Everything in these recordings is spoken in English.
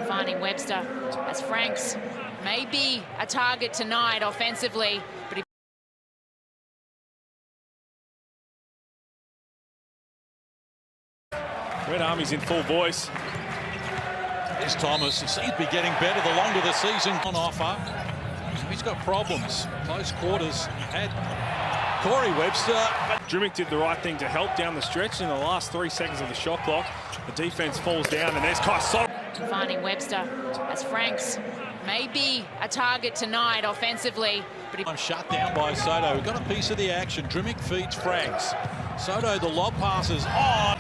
Finding Webster as Franks may be a target tonight offensively, but Red Army's in full voice. There's Thomas. He seems to be getting better the longer the season on offer. He's got problems. Close quarters had Corey Webster. Dribbling did the right thing to help down the stretch in the last 3 seconds of the shot clock. The defense falls down, and there's Sotto. Finding Webster as Franks may be a target tonight offensively, but I'm shut down by Sotto. Got a piece of the action. Drimmick feeds Franks. Sotto, the lob passes on.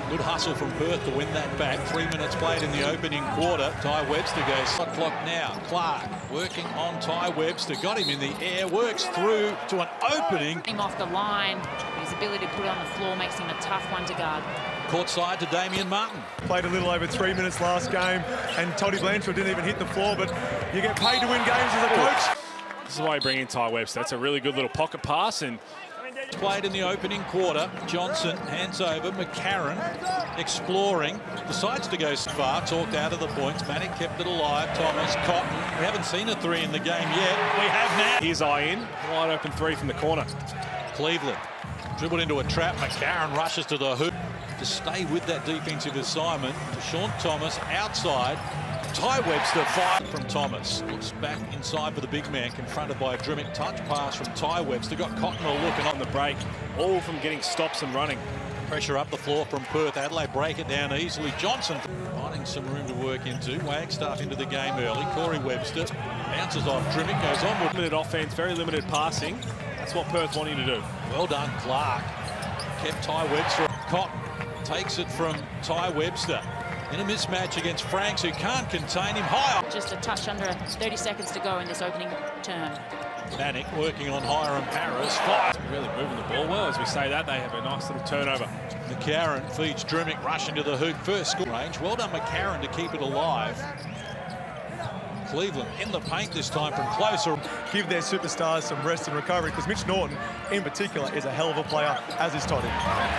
Good hustle from Perth to win that back. 3 minutes played in the opening quarter. Ty Webster goes shot clock now. Clark working on Ty Webster. Got him in the air. Works through to an opening. Him off the line. His ability to put it on the floor makes him a tough one to guard. Court side to Damian Martin. Played a little over 3 minutes last game, and Toddy Blanchard didn't even hit the floor, but you get paid to win games as a coach. This is why you bring in Ty Webster. That's a really good little pocket pass, and played in the opening quarter. Johnson hands over. McCarron exploring. Decides to go far. Talked out of the points. Manick kept it alive. Thomas, Cotton. We haven't seen a three in the game yet. We have now. Here's eye in. Wide open three from the corner. Cleveland dribbled into a trap. McCarron rushes to the hoop to stay with that defensive assignment. To Sean Thomas outside. Ty Webster fired from Thomas. Looks back inside for the big man, confronted by a Drimmick touch pass from Ty Webster. Got Cotton a look and on the break. All from getting stops and running. Pressure up the floor from Perth. Adelaide break it down easily. Johnson finding some room to work into. Wagstaff into the game early. Corey Webster bounces off. Drimmick goes on with limited offense, very limited passing. That's what Perth want you to do. Well done, Clark. Kept Ty Webster. Cotton takes it from Ty Webster. In a mismatch against Franks, who can't contain him. High up. Just a touch under 30 seconds to go in this opening term. Manick working on Hiram Paris. Really moving the ball well. As we say that, they have a nice little turnover. McCarron feeds Drimmick, rushing to the hoop. First score range. Well done, McCarron, to keep it alive. Cleveland in the paint this time from closer. Give their superstars some rest and recovery, because Mitch Norton, in particular, is a hell of a player, as is Toddy.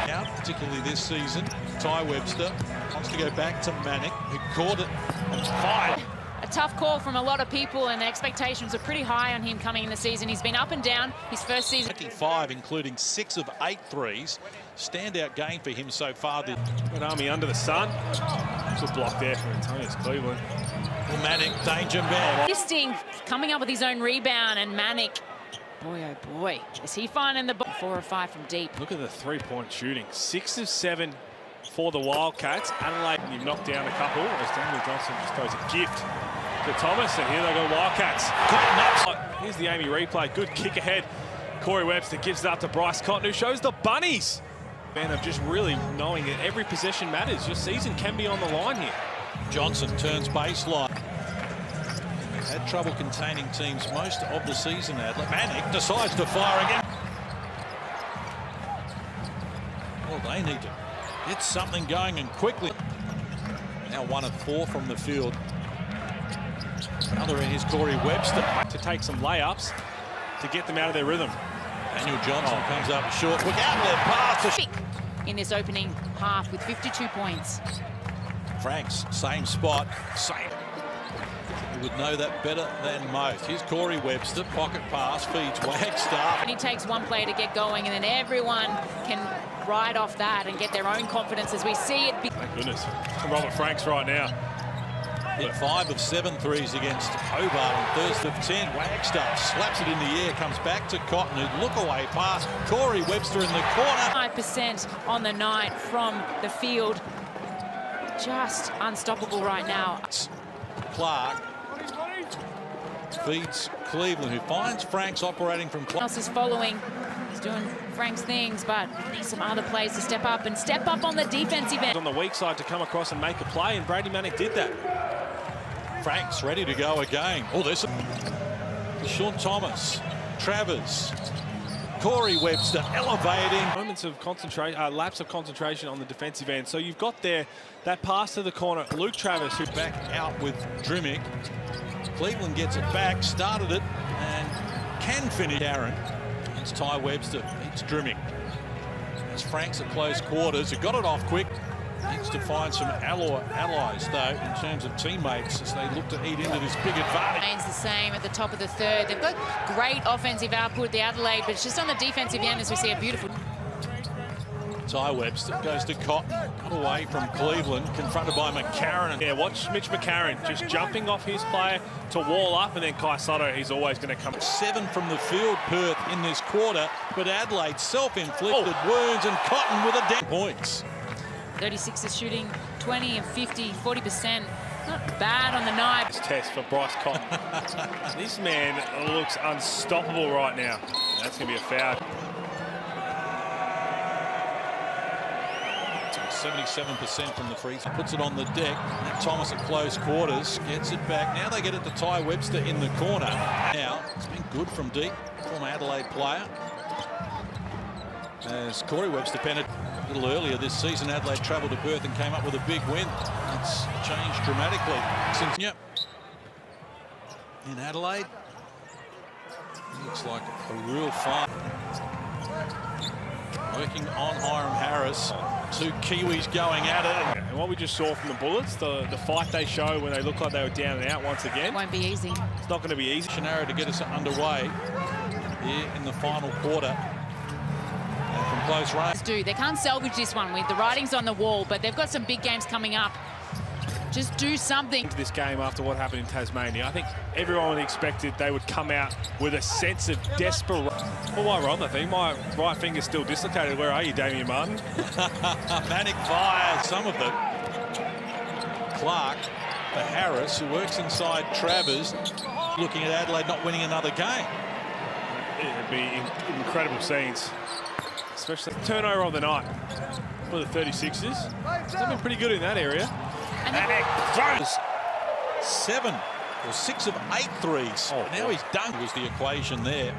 Now, particularly this season, Ty Webster wants to go back to Manick, who caught it and fired. A tough call from a lot of people, and the expectations are pretty high on him coming in the season. He's been up and down his first season. 25, including 6 of 8 threes. Standout game for him so far. Red Army under the sun. Good block there from Antonius Cleveland. Well, Manick, danger man. Fisting, coming up with his own rebound, and Manick, boy oh boy, is he finding the ball. 4 or 5 from deep. Look at the three-point shooting. 6 of 7 for the Wildcats. Adelaide, you've knocked down a couple as Daniel Johnson just throws a gift to Thomas, and here they go, Wildcats. Here's the Amy replay. Good kick ahead. Corey Webster gives it up to Bryce Cotton, who shows the bunnies. Man, of just really knowing that every possession matters. Your season can be on the line here. Johnson turns baseline. Had trouble containing teams most of the season, Adelaide. Manick decides to fire again. Well, they need to get something going, and quickly. Now 1 of 4 from the field. Another in is Corey Webster. To take some layups to get them out of their rhythm. Daniel Johnson comes up short. Look out there, pass to in this opening half with 52 points. Franks, same spot, same. You would know that better than most. Here's Corey Webster, pocket pass, feeds Wagstaff. And he takes one play to get going, and then everyone can ride off that and get their own confidence as we see it. Thank goodness. Robert Franks right now. Hit 5 of 7 threes against Hobart on Thursday of 10. Wagstaff slaps it in the air, comes back to Cotton, who look away pass. Corey Webster in the corner. 5% on the night from the field. Just unstoppable right now. Clark feeds Cleveland, who finds Franks operating from Clark. Else is following. He's doing Frank's things, but needs some other plays to step up on the defensive end. On the weak side to come across and make a play, and Brady Manick did that. Franks ready to go again. Oh, there's Sean Thomas, Travers, Corey Webster elevating. Moments of concentration, lapse of concentration on the defensive end. So you've got there that pass to the corner. Luke Travers, who back out with Drimmick. Cleveland gets it back, started it, and can finish. Aaron. It's Ty Webster, beats Drimmick. It's Franks at close quarters, who got it off quick. Needs to find some allies, though, in terms of teammates, as they look to eat into this big advantage. Remains the same at the top of the third. They've got great offensive output, the Adelaide, but it's just on the defensive end as we see a beautiful... Ty Webster goes to Cotton, cut away from Cleveland, confronted by McCarron. Yeah, watch Mitch McCarron just jumping off his player to wall up, and then Kai Sotto, he's always going to come. 7 from the field, Perth, in this quarter, but Adelaide self-inflicted wounds, and Cotton with a points. 36ers shooting 20 and 50, 40%. Not bad on the night. Test for Bryce Cotton. This man looks unstoppable right now. That's going to be a foul. 77% from the free throw. Puts it on the deck. And Thomas at close quarters gets it back. Now they get it to Ty Webster in the corner. Now it's been good from deep, former Adelaide player. As Corey Webster penned a little earlier this season, Adelaide travelled to Perth and came up with a big win. It's changed dramatically since. Yep. In Adelaide, looks like a real fight. Working on Hiram Harris. 2 Kiwis going at it. And what we just saw from the Bullets, the fight they show when they look like they were down and out once again. Won't be easy. It's not going to be easy. Scenario to get us underway here in the final quarter. And from close range. They can't salvage this one with the writing's on the wall, but they've got some big games coming up. Just do something. This game after what happened in Tasmania, I think everyone expected they would come out with a sense of desperation. Well, while we're on the thing, my right finger's still dislocated. Where are you, Damian Martin? Manic fires some of them. Clark for Harris, who works inside Travers, looking at Adelaide not winning another game. It'd be incredible scenes, especially turnover of the night for the 36ers. They've been pretty good in that area. Manic throws 7 or 6 of 8 threes. Now he's done. Was the equation there.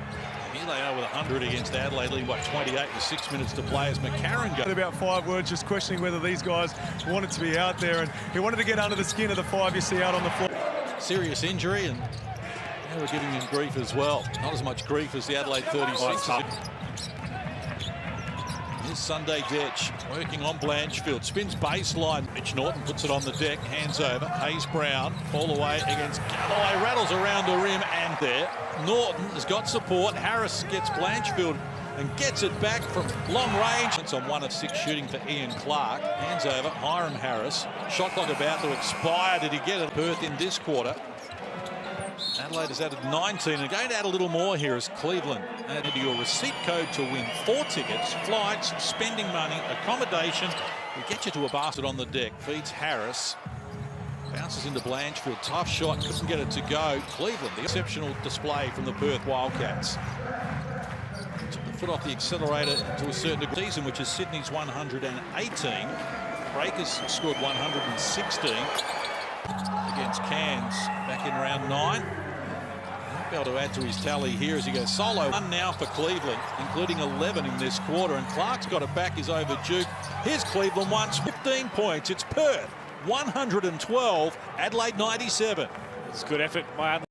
Here they are with 100 against Adelaide, leading, 28 with 6 minutes to play as McCarron goes. About 5 words, just questioning whether these guys wanted to be out there, and he wanted to get under the skin of the 5 you see out on the floor. Serious injury, and now we're giving him grief as well. Not as much grief as the Adelaide 36ers. Here's Sunday Detch working on Blanchfield. Spins baseline. Mitch Norton puts it on the deck. Hands over. Hayes Brown. Fall away against Galloway. Rattles around the rim and there. Norton has got support. Harris gets Blanchfield and gets it back from long range. It's on 1 of 6 shooting for Ian Clark. Hands over. Hiram Harris. Shot clock about to expire. Did he get it? Perth in this quarter. Adelaide has added 19 and going to add a little more here as Cleveland. Add your receipt code to win 4 tickets, flights, spending money, accommodation. We get you to a basket on the deck. Feeds Harris. Bounces into Blanchfield. Tough shot. Couldn't get it to go. Cleveland, the exceptional display from the Perth Wildcats. Took the foot off the accelerator to a certain degree. Season, which is Sydney's 118. Breakers scored 116 against Cairns back in round 9. Be able to add to his tally here as he goes solo. 1 now for Cleveland, including 11 in this quarter, and Clark's got it back, is over Duke. Here's Cleveland once, 15 points. It's Perth 112, Adelaide 97. It's good effort by Adelaide.